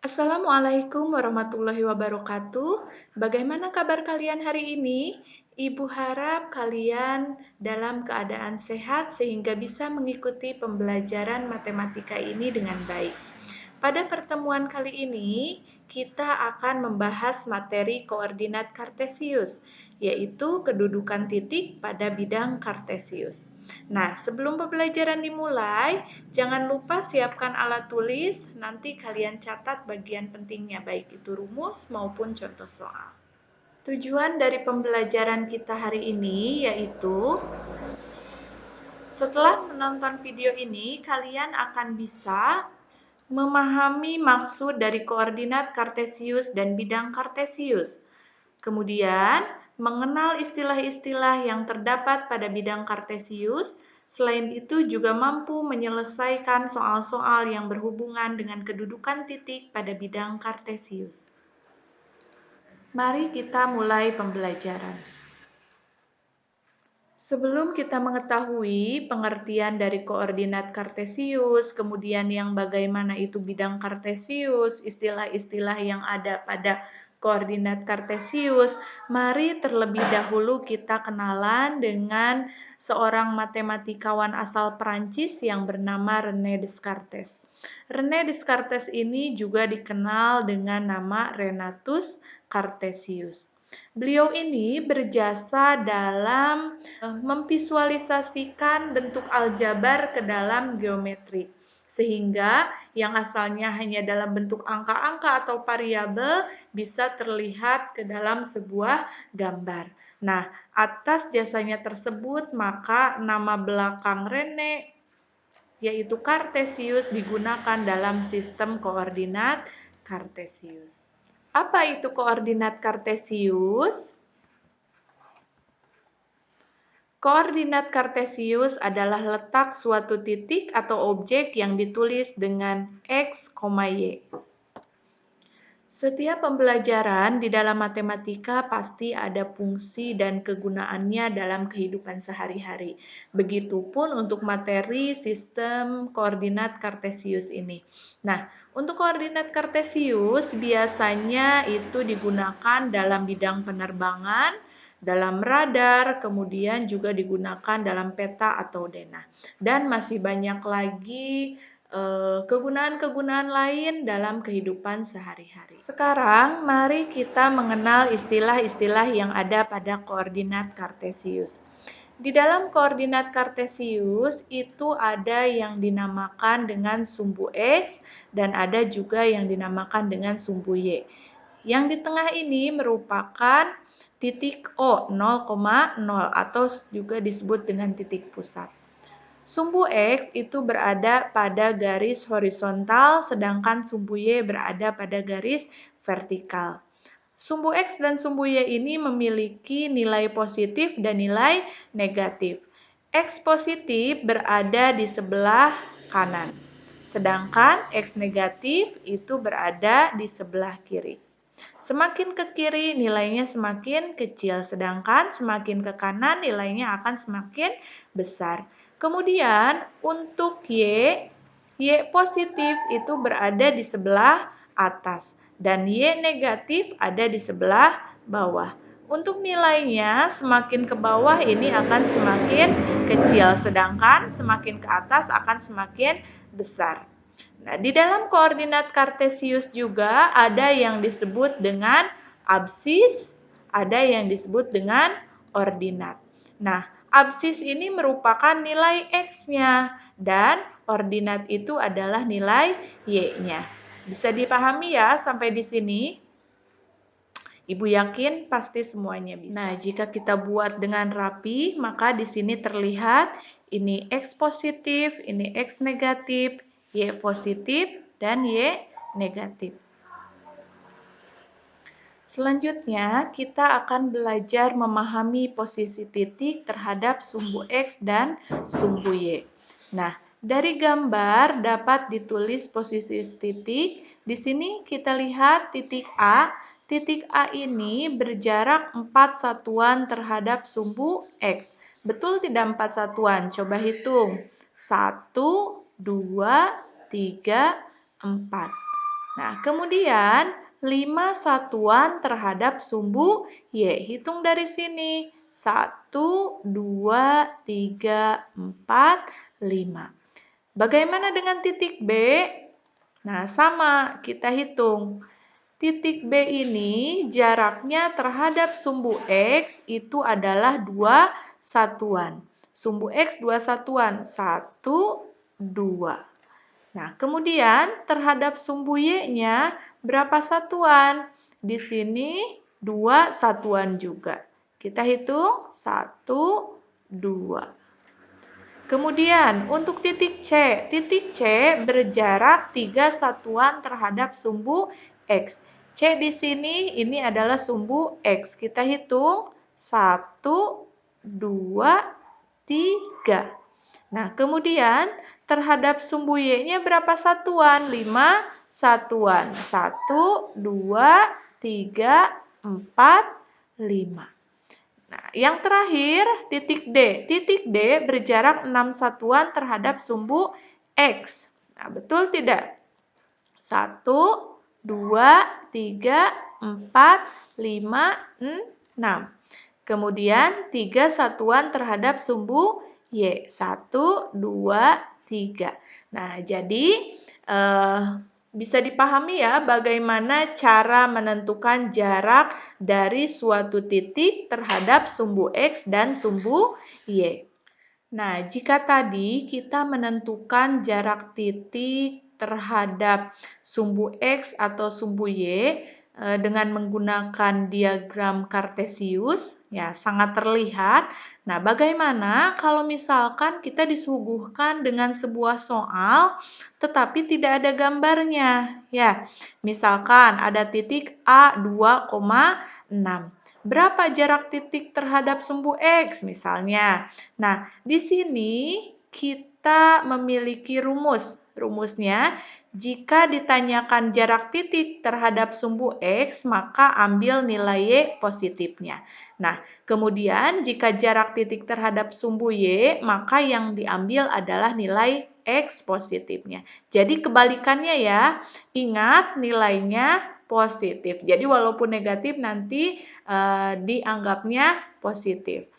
Assalamualaikum warahmatullahi wabarakatuh. Bagaimana kabar kalian hari ini? Ibu harap kalian dalam keadaan sehat sehingga bisa mengikuti pembelajaran matematika ini dengan baik. Pada pertemuan kali ini, kita akan membahas materi koordinat kartesius, yaitu kedudukan titik pada bidang kartesius. Nah, sebelum pembelajaran dimulai, jangan lupa siapkan alat tulis, nanti kalian catat bagian pentingnya, baik itu rumus maupun contoh soal. Tujuan dari pembelajaran kita hari ini yaitu setelah menonton video ini, kalian akan bisa memahami maksud dari koordinat kartesius dan bidang kartesius. Kemudian, mengenal istilah-istilah yang terdapat pada bidang kartesius. Selain itu juga mampu menyelesaikan soal-soal yang berhubungan dengan kedudukan titik pada bidang kartesius. Mari kita mulai pembelajaran. Sebelum kita mengetahui pengertian dari koordinat kartesius, kemudian yang bagaimana itu bidang kartesius, istilah-istilah yang ada pada koordinat kartesius, mari terlebih dahulu kita kenalan dengan seorang matematikawan asal Perancis yang bernama René Descartes. René Descartes ini juga dikenal dengan nama Renatus Cartesius. Beliau ini berjasa dalam memvisualisasikan bentuk aljabar ke dalam geometri. Sehingga yang asalnya hanya dalam bentuk angka-angka atau variabel bisa terlihat ke dalam sebuah gambar. Nah, atas jasanya tersebut maka nama belakang René yaitu Cartesius digunakan dalam sistem koordinat Cartesius. Apa itu koordinat Cartesius? Koordinat Kartesius adalah letak suatu titik atau objek yang ditulis dengan X, Y. Setiap pembelajaran di dalam matematika pasti ada fungsi dan kegunaannya dalam kehidupan sehari-hari. Begitupun untuk materi sistem koordinat Kartesius ini. Nah, untuk koordinat Kartesius biasanya itu digunakan dalam bidang penerbangan, dalam radar, kemudian juga digunakan dalam peta atau denah. Dan masih banyak lagi kegunaan-kegunaan lain dalam kehidupan sehari-hari. Sekarang, mari kita mengenal istilah-istilah yang ada pada koordinat Kartesius. Di dalam koordinat Kartesius itu ada yang dinamakan dengan sumbu X dan ada juga yang dinamakan dengan sumbu Y. Yang di tengah ini merupakan titik O 0,0 atau juga disebut dengan titik pusat. Sumbu X itu berada pada garis horizontal, sedangkan sumbu Y berada pada garis vertikal. Sumbu X dan sumbu Y ini memiliki nilai positif dan nilai negatif. X positif berada di sebelah kanan, sedangkan X negatif itu berada di sebelah kiri. Semakin ke kiri nilainya semakin kecil, sedangkan semakin ke kanan nilainya akan semakin besar. Kemudian untuk Y positif itu berada di sebelah atas dan Y negatif ada di sebelah bawah. Untuk nilainya semakin ke bawah ini akan semakin kecil, sedangkan semakin ke atas akan semakin besar. Nah, di dalam koordinat Kartesius juga ada yang disebut dengan absis, ada yang disebut dengan ordinat. Nah, absis ini merupakan nilai X-nya dan ordinat itu adalah nilai Y-nya. Bisa dipahami ya sampai di sini? Ibu yakin pasti semuanya bisa. Nah, jika kita buat dengan rapi, maka di sini terlihat ini X positif, ini X negatif, Y positif, dan Y negatif. Selanjutnya, kita akan belajar memahami posisi titik terhadap sumbu X dan sumbu Y. Nah, dari gambar dapat ditulis posisi titik. Di sini kita lihat titik A. Titik A ini berjarak 4 satuan terhadap sumbu X. Betul tidak 4 satuan? Coba hitung. 1, 2, 3, 4. Nah, kemudian 5 satuan terhadap sumbu Y. Hitung dari sini. 1, 2, 3, 4, 5. Bagaimana dengan titik B? Nah, sama, kita hitung. Titik B ini jaraknya terhadap sumbu X itu adalah 2 satuan. Sumbu X 2 satuan. 1, 2. Nah, kemudian terhadap sumbu Y-nya berapa satuan? Di sini 2 satuan juga. Kita hitung 1, 2. Kemudian untuk titik C berjarak 3 satuan terhadap sumbu X. C di sini ini adalah sumbu X. Kita hitung 1, 2, 3. Nah, kemudian terhadap sumbu Y-nya berapa satuan? 5 satuan. 1, 2, 3, 4, 5. Nah, yang terakhir titik D. Titik D berjarak 6 satuan terhadap sumbu X. Nah, betul tidak? 1, 2, 3, 4, 5, 6. Kemudian 3 satuan terhadap sumbu Y. 1, 2, 3. Nah, jadi bisa dipahami ya bagaimana cara menentukan jarak dari suatu titik terhadap sumbu X dan sumbu Y. Nah, jika tadi kita menentukan jarak titik terhadap sumbu X atau sumbu Y dengan menggunakan diagram Kartesius, ya sangat terlihat. Nah, bagaimana kalau misalkan kita disuguhkan dengan sebuah soal tetapi tidak ada gambarnya? Ya, misalkan ada titik A 2,6. Berapa jarak titik terhadap sumbu X misalnya? Nah, di sini kita memiliki rumus. Rumusnya, jika ditanyakan jarak titik terhadap sumbu X, maka ambil nilai Y positifnya. Nah, kemudian jika jarak titik terhadap sumbu Y, maka yang diambil adalah nilai X positifnya. Jadi kebalikannya ya, ingat nilainya positif. Jadi walaupun negatif nanti dianggapnya positif.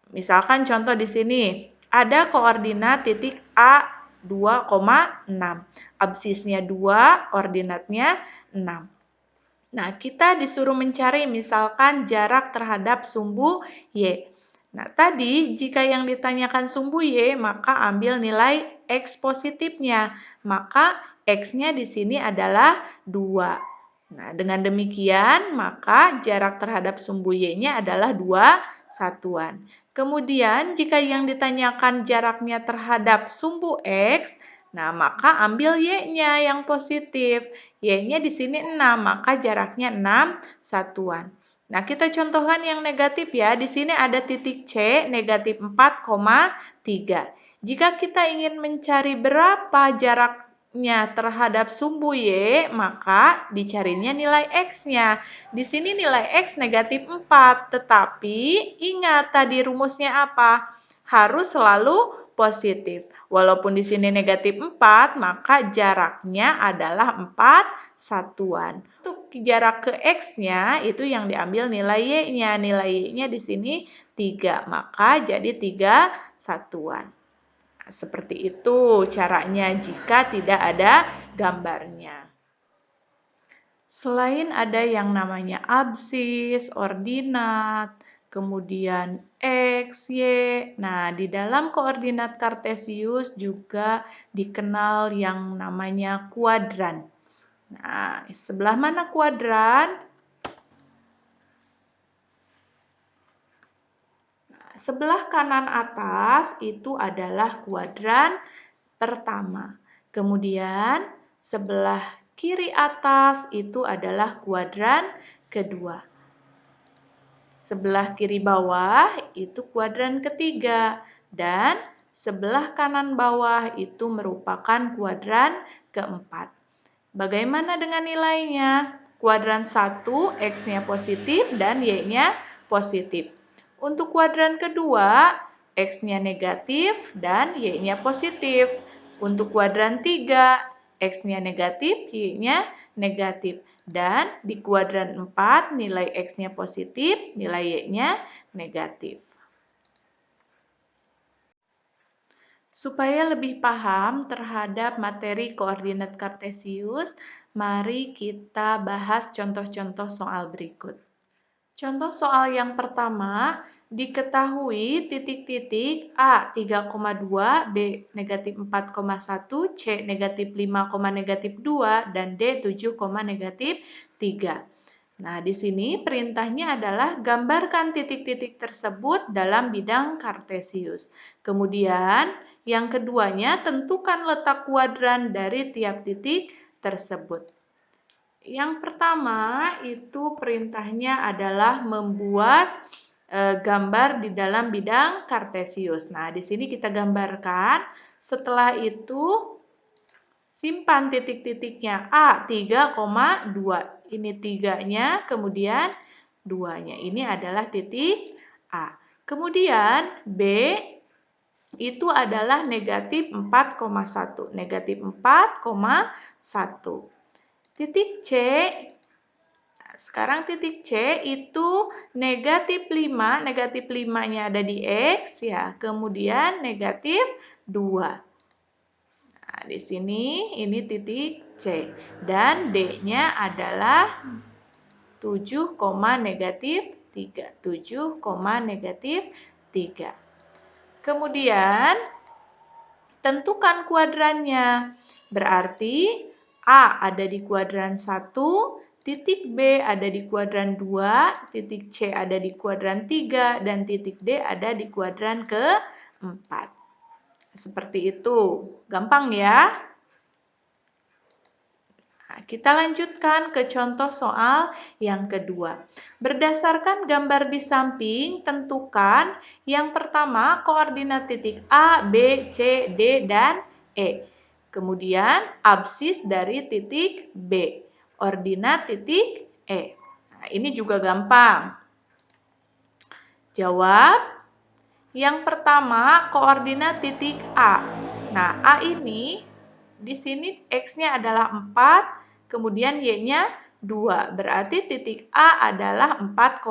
Misalkan contoh di sini, ada koordinat titik A 2,6. Absisnya 2, ordinatnya 6. Nah, kita disuruh mencari misalkan jarak terhadap sumbu Y. Nah, tadi jika yang ditanyakan sumbu Y, maka ambil nilai X positifnya. Maka X-nya di sini adalah 2. Nah, dengan demikian, maka jarak terhadap sumbu Y-nya adalah 2 satuan. Kemudian, jika yang ditanyakan jaraknya terhadap sumbu X, nah maka ambil Y-nya yang positif. Y-nya di sini 6, maka jaraknya 6 satuan. Nah, kita contohkan yang negatif ya. Di sini ada titik C, negatif 4,3. Jika kita ingin mencari berapa jaraknya terhadap sumbu Y, maka dicarinya nilai X-nya. Di sini nilai X negatif 4, tetapi ingat tadi rumusnya apa? Harus selalu positif. Walaupun di sini negatif 4, maka jaraknya adalah 4 satuan. Untuk jarak ke X-nya, itu yang diambil nilai Y-nya. Nilai Y-nya di sini 3, maka jadi 3 satuan. Nah, seperti itu caranya jika tidak ada gambarnya. Selain ada yang namanya absis, ordinat, kemudian X, Y. Nah, di dalam koordinat Kartesius juga dikenal yang namanya kuadran. Nah, sebelah mana kuadran? Nah, sebelah kanan atas itu adalah kuadran pertama. Kemudian sebelah kiri atas itu adalah kuadran kedua. Sebelah kiri bawah itu kuadran ketiga. Dan sebelah kanan bawah itu merupakan kuadran keempat. Bagaimana dengan nilainya? Kuadran 1, X-nya positif dan Y-nya positif. Untuk kuadran kedua, X-nya negatif dan Y-nya positif. Untuk kuadran 3, X-nya negatif, Y-nya negatif. Dan di kuadran 4 nilai X-nya positif, nilai Y-nya negatif. Supaya lebih paham terhadap materi koordinat kartesius, mari kita bahas contoh-contoh soal berikut. Contoh soal yang pertama, diketahui titik-titik A 3,2, B negatif 4,1, C negatif 5, negatif 2, dan D 7, negatif 3. Nah, di sini perintahnya adalah gambarkan titik-titik tersebut dalam bidang kartesius. Kemudian, yang keduanya tentukan letak kuadran dari tiap titik tersebut. Yang pertama itu perintahnya adalah membuat gambar di dalam bidang kartesius. Nah, di sini kita gambarkan. Setelah itu simpan titik-titiknya. A 3,2. Ini 3-nya, kemudian 2-nya. Ini adalah titik A. Kemudian B itu adalah negatif 4,1. Negatif 4,1. Titik C, sekarang titik C itu negatif 5. Negatif 5-nya ada di X, ya. Kemudian negatif 2. Nah, di sini ini titik C. Dan D-nya adalah 7, negatif 3. 7, negatif 3. Kemudian, tentukan kuadrannya. Berarti A ada di kuadran 1, titik B ada di kuadran 2, titik C ada di kuadran 3, dan titik D ada di kuadran ke-4. Seperti itu. Gampang ya? Nah, kita lanjutkan ke contoh soal yang kedua. Berdasarkan gambar di samping, tentukan yang pertama koordinat titik A, B, C, D, dan E. Kemudian absis dari titik B. Ordinat titik E. Nah, ini juga gampang. Jawab. Yang pertama, koordinat titik A. Nah, A ini di sini X-nya adalah 4, kemudian Y-nya 2. Berarti titik A adalah 4,2.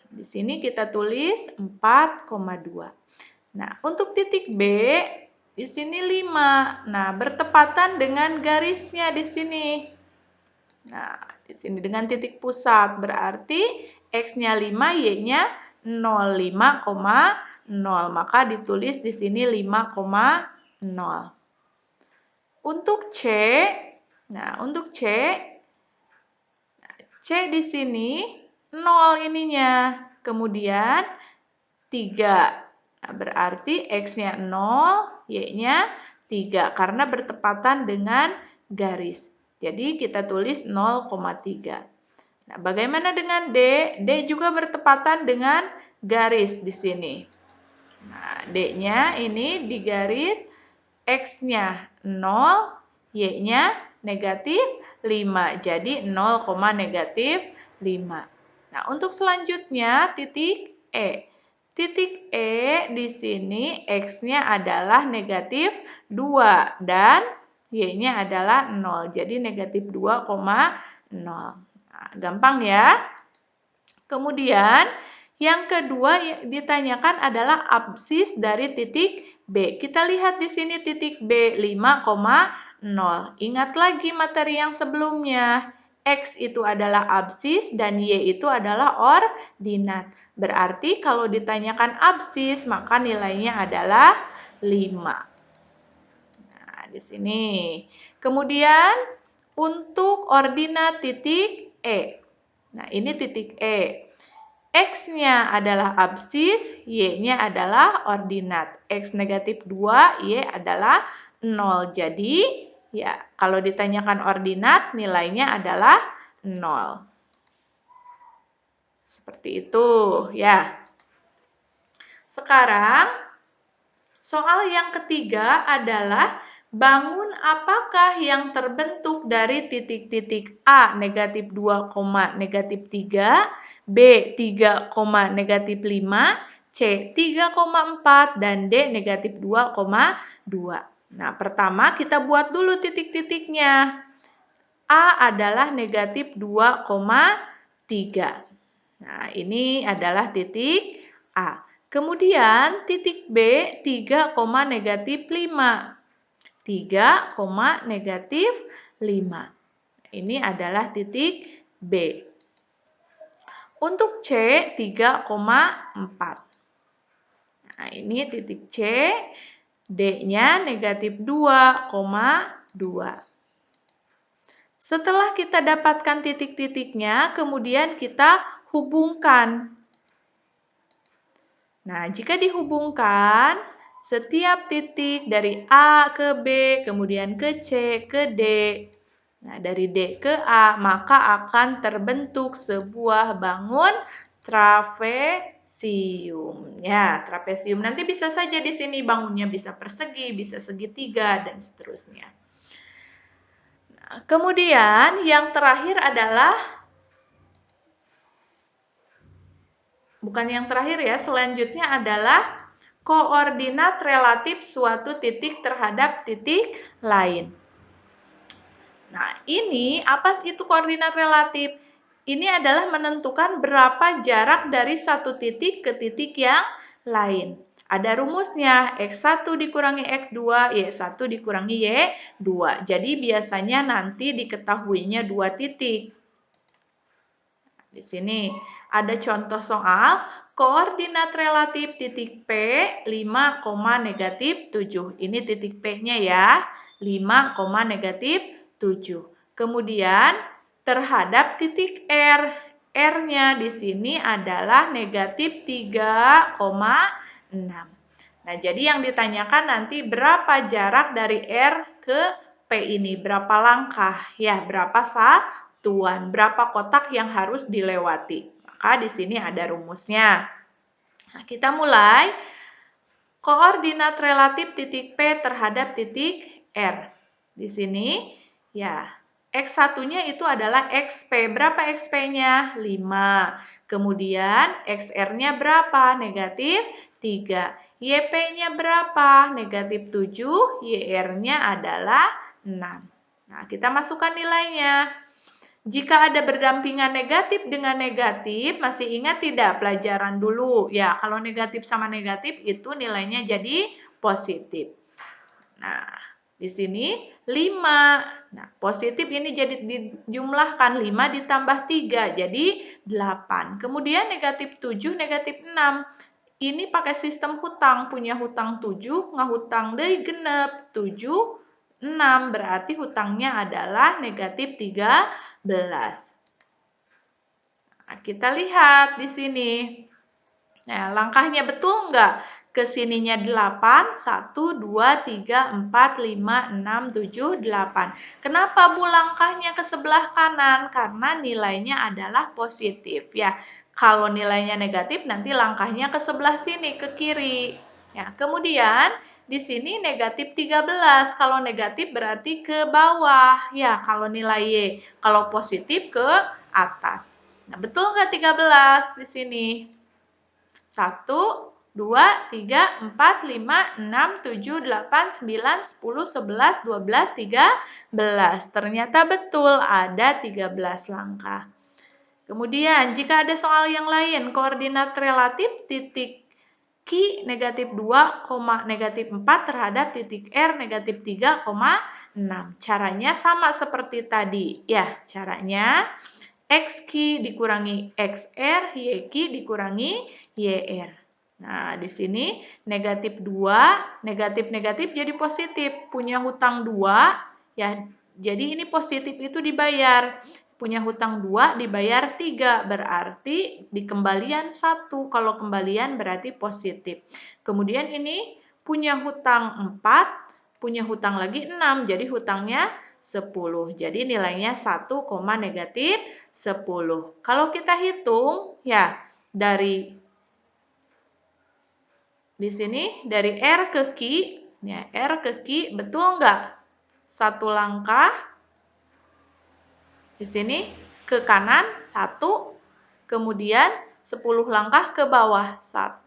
Di sini kita tulis 4,2. Nah, untuk titik B, di sini 5. Nah, bertepatan dengan garisnya di sini. Nah, di sini dengan titik pusat. Berarti X-nya 5, Y-nya 0. 5,0. Maka ditulis di sini 5,0. Untuk C, C di sini 0 ininya. Kemudian 3. Nah, berarti X-nya 0, Y-nya 3. Karena bertepatan dengan garis. Jadi kita tulis 0,3. Nah, bagaimana dengan D? D juga bertepatan dengan garis di sini. Nah, D-nya ini di garis, X-nya 0, Y-nya negatif 5. Jadi 0, negatif 5. Nah, untuk selanjutnya titik E. Titik E di sini X-nya adalah negatif 2 dan Y-nya adalah 0. Jadi negatif 2,0. Nah, gampang ya. Kemudian yang kedua ditanyakan adalah absis dari titik B. Kita lihat di sini titik B 5,0. Ingat lagi materi yang sebelumnya. X itu adalah absis dan Y itu adalah ordinat. Berarti kalau ditanyakan absis maka nilainya adalah 5. Nah, di sini. Kemudian untuk ordinat titik E. Nah, ini titik E. X-nya adalah absis, Y-nya adalah ordinat. X negatif 2, Y adalah 0. Jadi, ya kalau ditanyakan ordinat, nilainya adalah 0. Seperti itu, ya. Sekarang, soal yang ketiga adalah bangun apakah yang terbentuk dari titik-titik A negatif 2, negatif 3, B 3, negatif 5, C 3,4, dan D negatif 2,2. Nah, pertama kita buat dulu titik-titiknya. A adalah negatif 2,3. Nah, ini adalah titik A. Kemudian titik B 3, negatif 5. 3, negatif 5. Ini adalah titik B. Untuk C 3,4. Nah, ini titik C, D-nya negatif 2,2. Setelah kita dapatkan titik-titiknya, kemudian kita hubungkan. Nah, jika dihubungkan, setiap titik dari A ke B, kemudian ke C, ke D, nah dari D ke A, maka akan terbentuk sebuah bangun trapesium. Ya, trapesium. Nanti bisa saja di sini bangunnya bisa persegi, bisa segitiga, dan seterusnya. Nah, kemudian yang terakhir adalah bukan yang terakhir ya, selanjutnya adalah koordinat relatif suatu titik terhadap titik lain. Nah, ini apa itu koordinat relatif? Ini adalah menentukan berapa jarak dari satu titik ke titik yang lain. Ada rumusnya, X1 dikurangi X2, Y1 dikurangi Y2. Jadi biasanya nanti diketahuinya dua titik. Di sini ada contoh soal koordinat relatif titik P 5, negatif 7. Ini titik P-nya ya, 5, negatif 7. Kemudian terhadap titik R, R-nya di sini adalah negatif 3,6. Nah, jadi yang ditanyakan nanti berapa jarak dari R ke P ini, berapa langkah, ya berapa satuan, berapa kotak yang harus dilewati. Maka di sini ada rumusnya. Nah, kita mulai. Koordinat relatif titik P terhadap titik R. Di sini, ya, X1-nya itu adalah XP. Berapa XP-nya? 5. Kemudian XR-nya berapa? Negatif 3. YP-nya berapa? Negatif 7. YR-nya adalah 6. Nah, kita masukkan nilainya. Jika ada berdampingan negatif dengan negatif, masih ingat tidak pelajaran dulu? Ya, kalau negatif sama negatif itu nilainya jadi positif. Nah, di sini 5. Nah, positif ini jadi dijumlahkan 5 ditambah 3, jadi 8. Kemudian negatif 7, negatif 6. Ini pakai sistem hutang, punya hutang 7, ngahutang deui genep 7, 6, berarti hutangnya adalah negatif 13. Nah, kita lihat di sini. Nah, langkahnya betul enggak? Kesininya 8, 1, 2, 3, 4, 5, 6, 7, 8. Kenapa Bu langkahnya ke sebelah kanan? Karena nilainya adalah positif ya. Kalau nilainya negatif nanti langkahnya ke sebelah sini, ke kiri. Ya, kemudian di sini negatif 13. Kalau negatif berarti ke bawah. Ya, kalau nilai Y. Kalau positif ke atas. Nah, betul nggak 13 di sini? 1, 2, 3, 4, 5, 6, 7, 8, 9, 10, 11, 12, 13. Ternyata betul ada 13 langkah. Kemudian, jika ada soal yang lain, koordinat relatif titik Q negatif 2, negatif 4 terhadap titik R negatif 3,6. Caranya sama seperti tadi. Ya, caranya XQ dikurangi XR, YQ dikurangi YR. Nah, di sini negatif 2, negatif-negatif jadi positif. Punya hutang 2, ya jadi ini positif itu dibayar. Punya hutang 2 dibayar 3, berarti dikembalian 1. Kalau kembalian berarti positif. Kemudian ini punya hutang 4, punya hutang lagi 6, jadi hutangnya 10. Jadi nilainya 1, negatif 10. Kalau kita hitung, ya dari di sini dari R ke Q, ya R ke Q betul nggak? Satu langkah di sini ke kanan 1, kemudian 10 langkah ke bawah 1,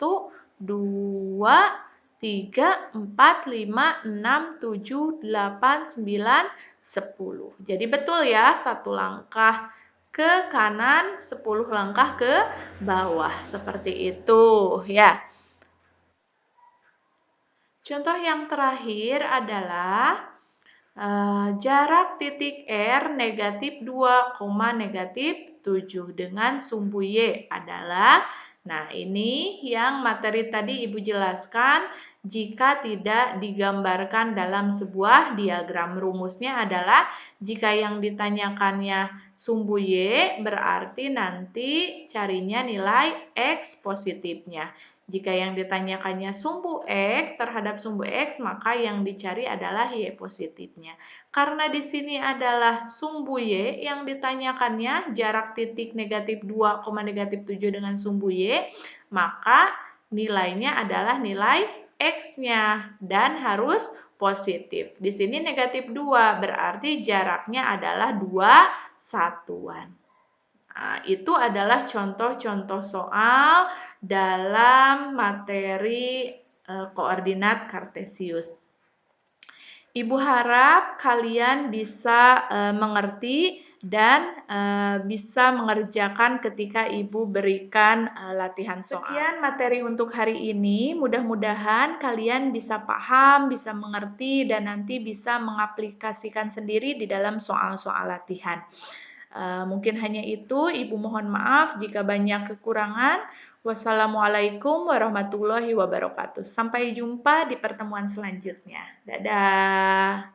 2, 3, 4, 5, 6, 7, 8, 9, 10. Jadi betul ya, 1 langkah ke kanan, 10 langkah ke bawah. Seperti itu ya. Contoh yang terakhir adalah jarak titik R negatif 2, negatif 7 dengan sumbu Y adalah, nah ini yang materi tadi Ibu jelaskan jika tidak digambarkan dalam sebuah diagram. Rumusnya adalah jika yang ditanyakannya sumbu Y berarti nanti carinya nilai X positifnya. Jika yang ditanyakannya sumbu X terhadap sumbu X, maka yang dicari adalah Y positifnya. Karena di sini adalah sumbu Y yang ditanyakannya, jarak titik negatif 2, negatif 7 dengan sumbu Y, maka nilainya adalah nilai X-nya dan harus positif. Di sini negatif 2, berarti jaraknya adalah 2 satuan. Nah, itu adalah contoh-contoh soal dalam materi koordinat kartesius. Ibu harap kalian bisa mengerti dan bisa mengerjakan ketika Ibu berikan latihan soal. Sekian materi untuk hari ini. Mudah-mudahan kalian bisa paham, bisa mengerti, dan nanti bisa mengaplikasikan sendiri di dalam soal-soal latihan. Mungkin hanya itu, Ibu mohon maaf jika banyak kekurangan. Wassalamualaikum warahmatullahi wabarakatuh. Sampai jumpa di pertemuan selanjutnya. Dadah.